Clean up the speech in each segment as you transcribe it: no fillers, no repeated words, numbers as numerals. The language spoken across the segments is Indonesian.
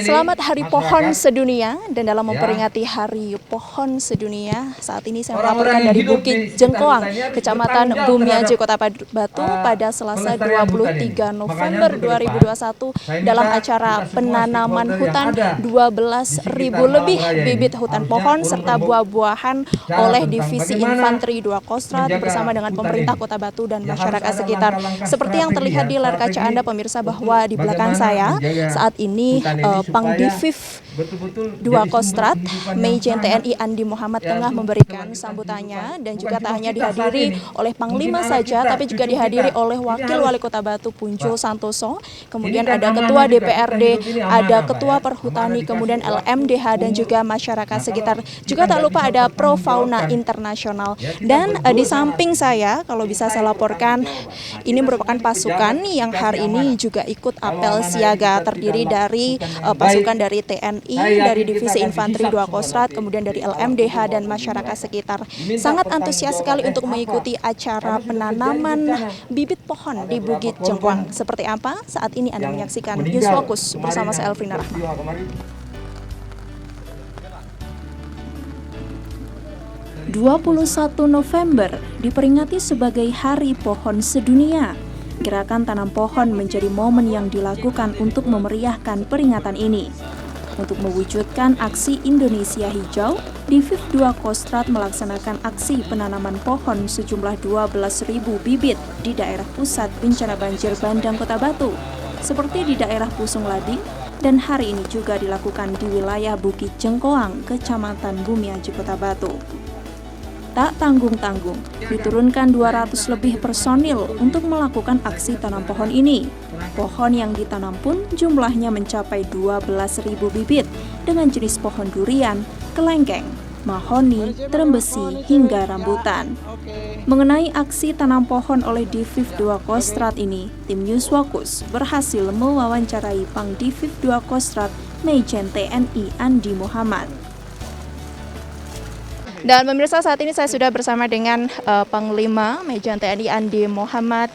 Selamat Hari Pohon Sedunia, dan dalam memperingati Hari Pohon Sedunia, saat ini saya melaporkan dari Bukit Jengkoang, Kecamatan Bumiaji, Kota Batu pada Selasa 23 November 2021 dalam acara penanaman hutan 12.000 lebih bibit hutan pohon serta buah-buahan oleh Divisi Infanteri 2 Kostrad bersama dengan pemerintah Kota Batu dan masyarakat sekitar. Seperti yang terlihat di layar kaca Anda pemirsa, bahwa di belakang saya saat ini Pangdiviv 2 Kostrad Maijen TNI Andi Muhammad tengah memberikan sambutannya, dan juga tak hanya dihadiri oleh Panglima saja, tapi juga dihadiri oleh Wakil Wali Kota Batu Punjo Santoso, kemudian ada Ketua DPRD, ada Ketua Perhutani, kemudian LMDH dan juga masyarakat sekitar. Juga tak lupa ada Pro Fauna Internasional. Dan di samping saya, kalau bisa saya laporkan, ini merupakan pasukan yang hari ini juga ikut apel siaga, terdiri dari pasukan dari TNI, dari Divisi Infanteri 2 Kostrad, kemudian dari LMDH dan masyarakat sekitar. Sangat antusias sekali untuk mengikuti acara penanaman bibit pohon di Bukit Jengkoang. Seperti apa? Saat ini Anda menyaksikan News Focus bersama saya Elvina Rahma. 21 November diperingati sebagai Hari Pohon Sedunia. Gerakan tanam pohon menjadi momen yang dilakukan untuk memeriahkan peringatan ini. Untuk mewujudkan aksi Indonesia Hijau, Diviv 2 Kostrad melaksanakan aksi penanaman pohon sejumlah 12.000 bibit di daerah pusat bencana banjir Bandang, Kota Batu, seperti di daerah Pusung Lading, dan hari ini juga dilakukan di wilayah Bukit Jengkoang, Kecamatan Bumiaji, Kota Batu. Tak tanggung-tanggung, diturunkan 200 lebih personil untuk melakukan aksi tanam pohon ini. Pohon yang ditanam pun jumlahnya mencapai 12.000 bibit dengan jenis pohon durian, kelengkeng, mahoni, terembesi, hingga rambutan. Mengenai aksi tanam pohon oleh Diviv 2 Kostrad ini, tim News Focus berhasil mewawancarai Pangdiviv 2 Kostrad Maijen TNI Andi Muhammad. Dan pemirsa, saat ini saya sudah bersama dengan Panglima Maijen TNI Andi Muhammad.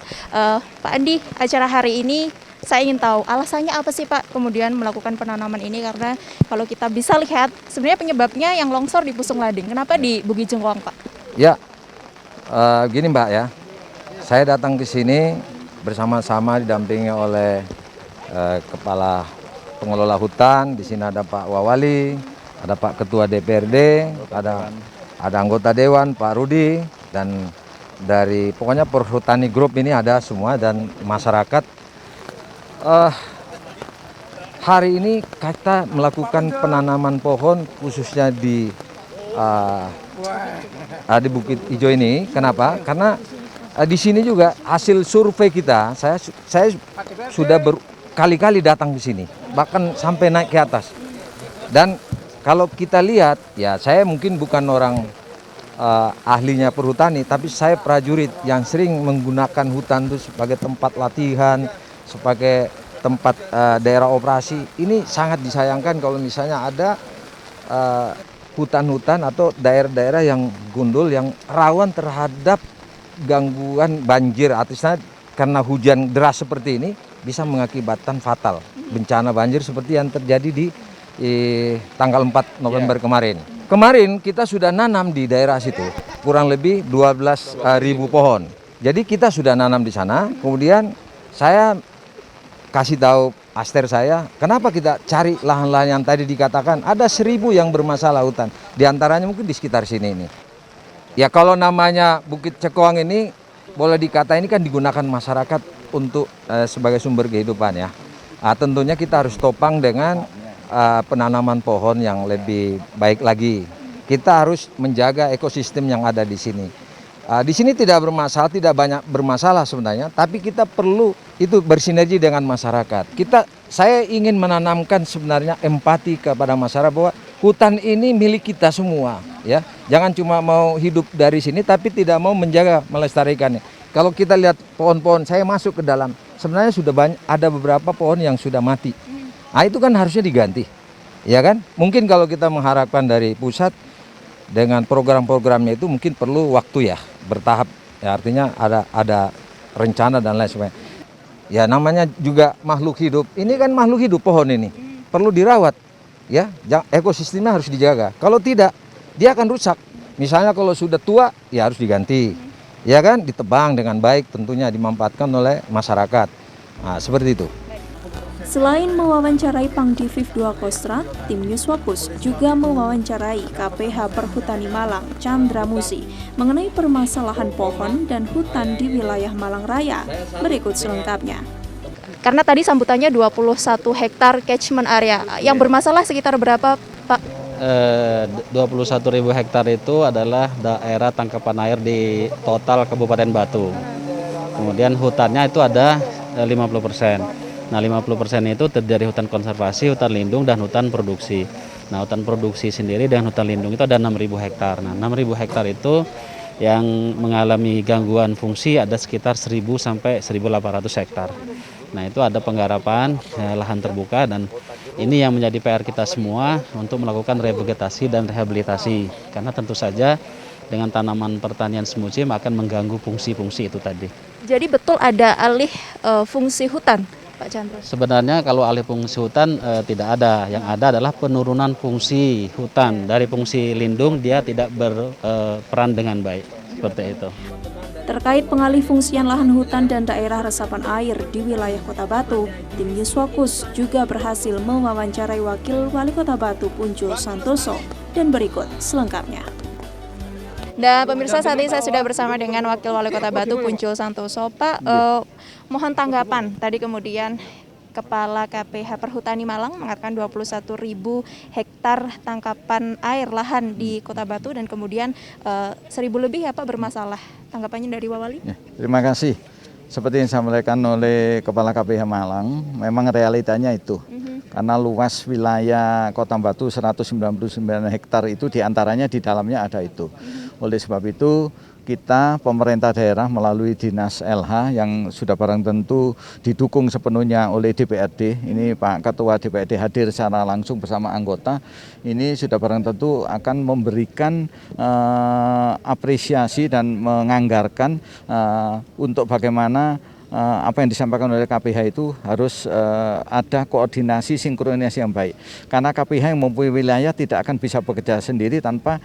Pak Andi, acara hari ini saya ingin tahu alasannya apa sih Pak kemudian melakukan penanaman ini, karena kalau kita bisa lihat sebenarnya penyebabnya yang longsor di Pusung Lading. Kenapa di Bukit Jengkoang, Pak? Ya, gini Mbak ya, saya datang ke sini bersama-sama didampingi oleh Kepala Pengelola Hutan. Di sini ada Pak Wawali, ada Pak Ketua DPRD, ada anggota Dewan Pak Rudi, dan dari pokoknya Perhutani Group ini ada semua, dan masyarakat. Hari ini kita melakukan penanaman pohon khususnya di Bukit Hijau ini. Kenapa? Karena di sini juga hasil survei kita, saya sudah berkali-kali datang di sini, bahkan sampai naik ke atas. Dan kalau kita lihat, ya saya mungkin bukan orang ahlinya perhutani, tapi saya prajurit yang sering menggunakan hutan itu sebagai tempat latihan, sebagai tempat daerah operasi. Ini sangat disayangkan kalau misalnya ada hutan-hutan atau daerah-daerah yang gundul, yang rawan terhadap gangguan banjir, artinya karena hujan deras seperti ini bisa mengakibatkan fatal bencana banjir seperti yang terjadi di tanggal 4 November kemarin. Kemarin kita sudah nanam di daerah situ kurang lebih 12.000 pohon. Jadi kita sudah nanam di sana. Kemudian saya kasih tahu aster saya, kenapa kita cari lahan-lahan yang tadi dikatakan ada 1.000 yang bermasalah hutan. Di antaranya mungkin di sekitar sini ini. Ya kalau namanya Bukit Jengkoang ini boleh dikata ini kan digunakan masyarakat untuk sebagai sumber kehidupan ya. Tentunya kita harus topang dengan penanaman pohon yang lebih baik lagi. Kita harus menjaga ekosistem yang ada di sini. Di sini tidak bermasalah, tidak banyak bermasalah sebenarnya, tapi kita perlu itu bersinergi dengan masyarakat. Saya ingin menanamkan sebenarnya empati kepada masyarakat bahwa hutan ini milik kita semua, ya. Jangan cuma mau hidup dari sini, tapi tidak mau menjaga, melestarikannya. Kalau kita lihat pohon-pohon, saya masuk ke dalam, sebenarnya sudah banyak, ada beberapa pohon yang sudah mati. Nah itu kan harusnya diganti, ya kan? Mungkin kalau kita mengharapkan dari pusat dengan program-programnya itu mungkin perlu waktu ya, bertahap. Ya artinya ada rencana dan lain sebagainya. Ya namanya juga makhluk hidup. Ini kan makhluk hidup pohon ini. perlu dirawat, ya. Ekosistemnya harus dijaga. Kalau tidak, dia akan rusak. Misalnya kalau sudah tua, ya harus diganti, ya kan, ditebang dengan baik, tentunya dimanfaatkan oleh masyarakat. Nah, seperti itu. Selain mewawancarai Pangdivif 2 Kostrad, tim Newsfocus juga mewawancarai KPH Perhutani Malang, Chandra Musi, mengenai permasalahan pohon dan hutan di wilayah Malang Raya. Berikut selengkapnya. Karena tadi sambutannya 21 hektar catchment area, yang bermasalah sekitar berapa, Pak? 21.000 hektar itu adalah daerah tangkapan air di total Kabupaten Batu. Kemudian hutannya itu ada 50%. Nah, 50% itu terdiri dari hutan konservasi, hutan lindung, dan hutan produksi. Nah, hutan produksi sendiri dan hutan lindung itu ada 6.000 hektar. Nah, 6.000 hektar itu yang mengalami gangguan fungsi ada sekitar 1.000 sampai 1.800 hektar. Nah, itu ada penggarapan lahan terbuka, dan ini yang menjadi PR kita semua untuk melakukan revegetasi dan rehabilitasi. Karena tentu saja dengan tanaman pertanian semusim akan mengganggu fungsi-fungsi itu tadi. Jadi betul ada alih fungsi hutan, Pak Chandra? Sebenarnya kalau alih fungsi hutan tidak ada. Yang ada adalah penurunan fungsi hutan. Dari fungsi lindung dia tidak berperan dengan baik. Seperti itu. Terkait pengalih fungsian lahan hutan dan daerah resapan air di wilayah Kota Batu, tim Newsfocus juga berhasil mewawancarai Wakil Wali Kota Batu Puncul Santoso, dan berikut selengkapnya. Dan pemirsa, saat ini saya sudah bersama dengan Wakil Wali Kota Batu Puncul Santoso. Pak, mohon tanggapan. Tadi kemudian Kepala KPH Perhutani Malang mengatakan 21.000 hektar tangkapan air lahan di Kota Batu, dan kemudian 1.000 lebih ya Pak bermasalah. Tanggapannya dari Wawali? Ya, terima kasih. Seperti yang disampaikan oleh Kepala KPH Malang, memang realitanya itu. Karena luas wilayah Kota Batu 199 hektar itu diantaranya di dalamnya ada itu. Oleh sebab itu kita pemerintah daerah melalui Dinas LH yang sudah barang tentu didukung sepenuhnya oleh DPRD. Ini Pak Ketua DPRD hadir secara langsung bersama anggota. Ini sudah barang tentu akan memberikan apresiasi dan menganggarkan untuk bagaimana apa yang disampaikan oleh KPH itu harus ada koordinasi sinkronisasi yang baik. Karena KPH yang mempunyai wilayah tidak akan bisa bekerja sendiri tanpa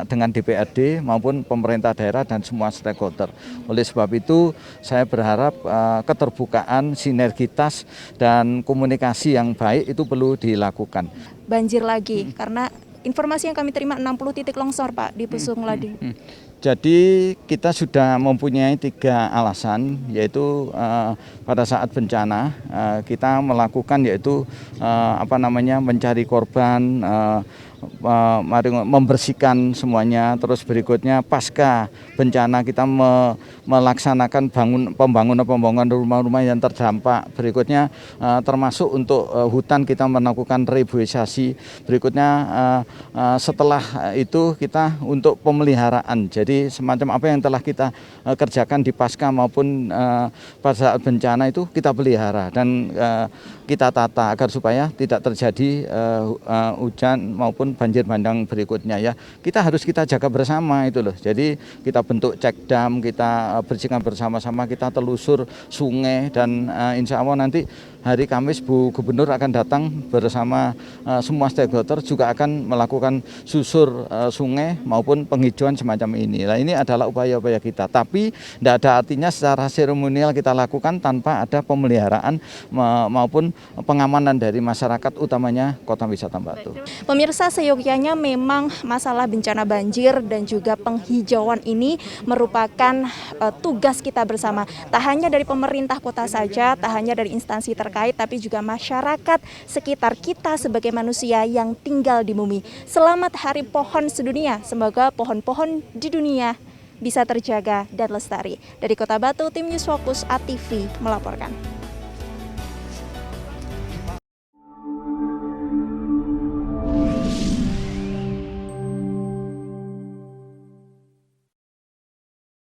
dengan DPRD maupun pemerintah daerah dan semua stakeholder. Oleh sebab itu saya berharap keterbukaan, sinergitas dan komunikasi yang baik itu perlu dilakukan. Banjir lagi karena informasi yang kami terima 60 titik longsor Pak di Pusung Lading. Jadi kita sudah mempunyai 3 alasan, yaitu pada saat bencana kita melakukan yaitu mencari korban, membersihkan semuanya. Terus berikutnya pasca bencana kita melaksanakan pembangunan rumah-rumah yang terdampak. Berikutnya termasuk untuk hutan kita melakukan reboisasi. Berikutnya setelah itu kita untuk pemeliharaan. Jadi semacam apa yang telah kita kerjakan di pasca maupun pada saat bencana itu kita pelihara dan kita tata agar supaya tidak terjadi hujan maupun banjir bandang berikutnya ya. Kita harus kita jaga bersama itu loh. Jadi kita bentuk cek dam, kita bersihkan bersama-sama, kita telusur sungai, dan insya Allah nanti hari Kamis Bu Gubernur akan datang bersama semua stakeholder juga akan melakukan susur sungai maupun penghijauan semacam ini. Nah, ini adalah upaya-upaya kita. Tapi tidak ada artinya secara seremonial kita lakukan tanpa ada pemeliharaan maupun pengamanan dari masyarakat, utamanya Kota Wisata Batu. Pemirsa, seyogyanya memang masalah bencana banjir dan juga penghijauan ini merupakan tugas kita bersama. Tak hanya dari pemerintah kota saja, tak hanya dari instansi terkait, tapi juga masyarakat sekitar kita sebagai manusia yang tinggal di bumi. Selamat Hari Pohon Sedunia. Semoga pohon-pohon di dunia bisa terjaga dan lestari. Dari Kota Batu, tim Newsfocus ATV melaporkan.